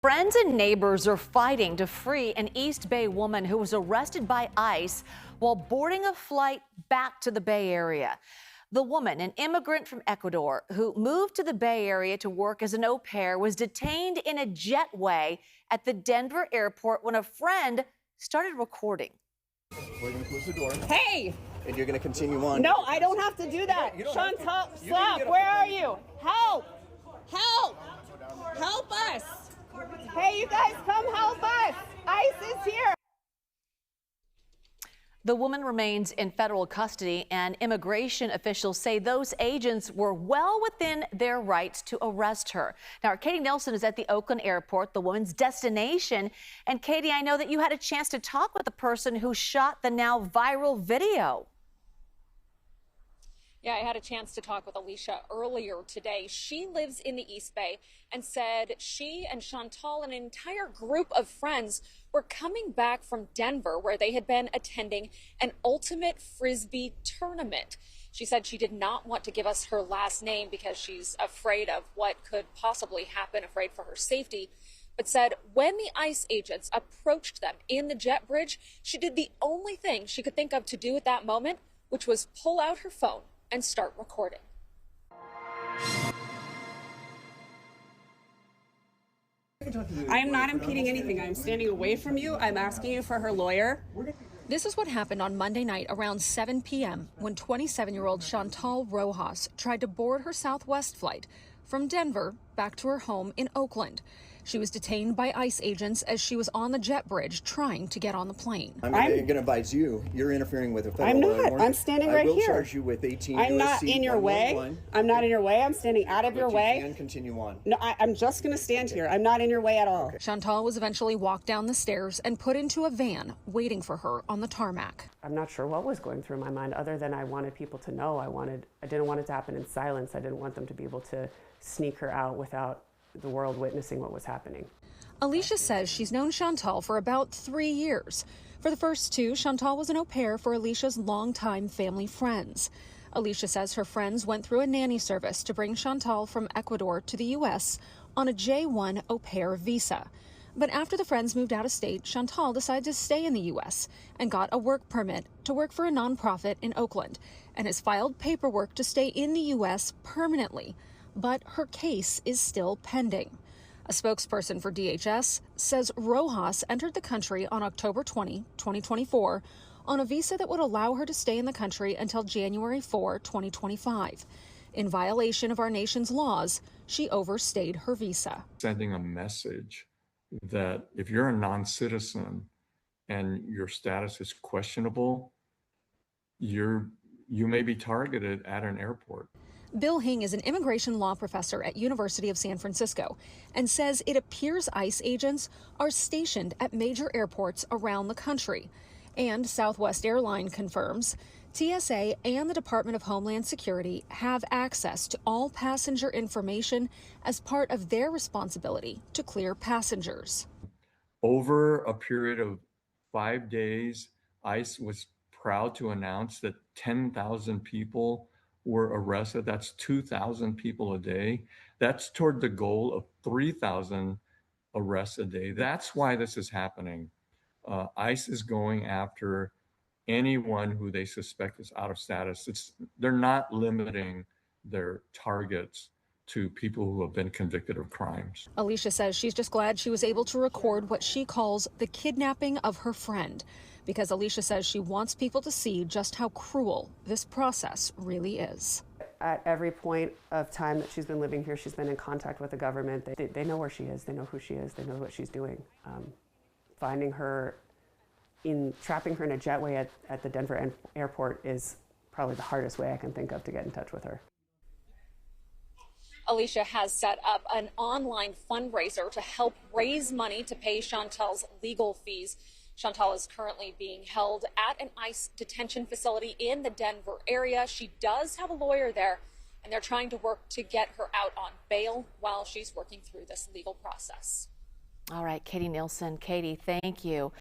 Friends and neighbors are fighting to free an East Bay woman who was arrested by ICE while boarding a flight back to the Bay Area. The woman, an immigrant from Ecuador who moved to the Bay Area to work as an au pair, was detained in a jetway at the Denver airport when a friend started recording. We're going to close the door. Hey! And you're going to continue on. No, I don't have to do that. Chantal, stop. Where are you? Help! Help! Help us! Hey, you guys, come help us! ICE is here! The woman remains in federal custody, and immigration officials say those agents were well within their rights to arrest her. Now, Katie Nielsen is at the Oakland airport, the woman's destination. And Katie, I know that you had a chance to talk with the person who shot the now viral video. Yeah, I had a chance to talk with Alicia earlier today. She lives in the East Bay and said she and Chantal and an entire group of friends were coming back from Denver, where they had been attending an ultimate frisbee tournament. She said she did not want to give us her last name because she's afraid of what could possibly happen, afraid for her safety, but said when the ICE agents approached them in the jet bridge, she did the only thing she could think of to do at that moment, which was pull out her phone and start recording. I am not impeding anything. I'm standing away from you. I'm asking you for her lawyer. This is what happened on Monday night around 7 p.m. when 27-year-old Chantal Rojas tried to board her Southwest flight from Denver back to her home in Oakland. She was detained by ICE agents as she was on the jet bridge trying to get on the plane. I'm going to advise you. You're interfering with a federal I'm law not. warrant. I'm standing right here. I will charge you with 18 I'm USC not in your way. 111. I'm not in your way. I'm standing out of your way. You can continue on. No, I'm just going to stand here. I'm not in your way at all. Chantal was eventually walked down the stairs and put into a van waiting for her on the tarmac. I'm not sure what was going through my mind other than I wanted people to know. I didn't want it to happen in silence. I didn't want them to be able to sneak her out without the world witnessing what was happening. Alicia says she's known Chantal for about 3 years. For the first 2, Chantal was an au pair for Alicia's longtime family friends. Alicia says her friends went through a nanny service to bring Chantal from Ecuador to the U.S. on a J-1 au pair visa. But after the friends moved out of state, Chantal decided to stay in the U.S. and got a work permit to work for a nonprofit in Oakland and has filed paperwork to stay in the U.S. permanently. But her case is still pending. A spokesperson for DHS says Rojas entered the country on October 20, 2024, on a visa that would allow her to stay in the country until January 4, 2025. In violation of our nation's laws, she overstayed her visa. Sending a message that if you're a non-citizen and your status is questionable, you may be targeted at an airport. Bill Hing is an immigration law professor at University of San Francisco and says it appears ICE agents are stationed at major airports around the country. And Southwest Airlines confirms TSA and the Department of Homeland Security have access to all passenger information as part of their responsibility to clear passengers. Over a period of 5 days, ICE was proud to announce that 10,000 people were arrested. That's 2,000 people a day. That's toward the goal of 3,000 arrests a day. That's why this is happening. ICE is going after anyone who they suspect is out of status. They're not limiting their targets to people who have been convicted of crimes. Alicia says she's just glad she was able to record what she calls the kidnapping of her friend, because Alicia says she wants people to see just how cruel this process really is. At every point of time that she's been living here, she's been in contact with the government. They know where she is, they know who she is, they know what she's doing. Finding her, trapping her in a jetway at the Denver airport is probably the hardest way I can think of to get in touch with her. Alicia has set up an online fundraiser to help raise money to pay Chantal's legal fees. Chantal is currently being held at an ICE detention facility in the Denver area. She does have a lawyer there, and they're trying to work to get her out on bail while she's working through this legal process. All right, Katie Nielsen. Katie, thank you.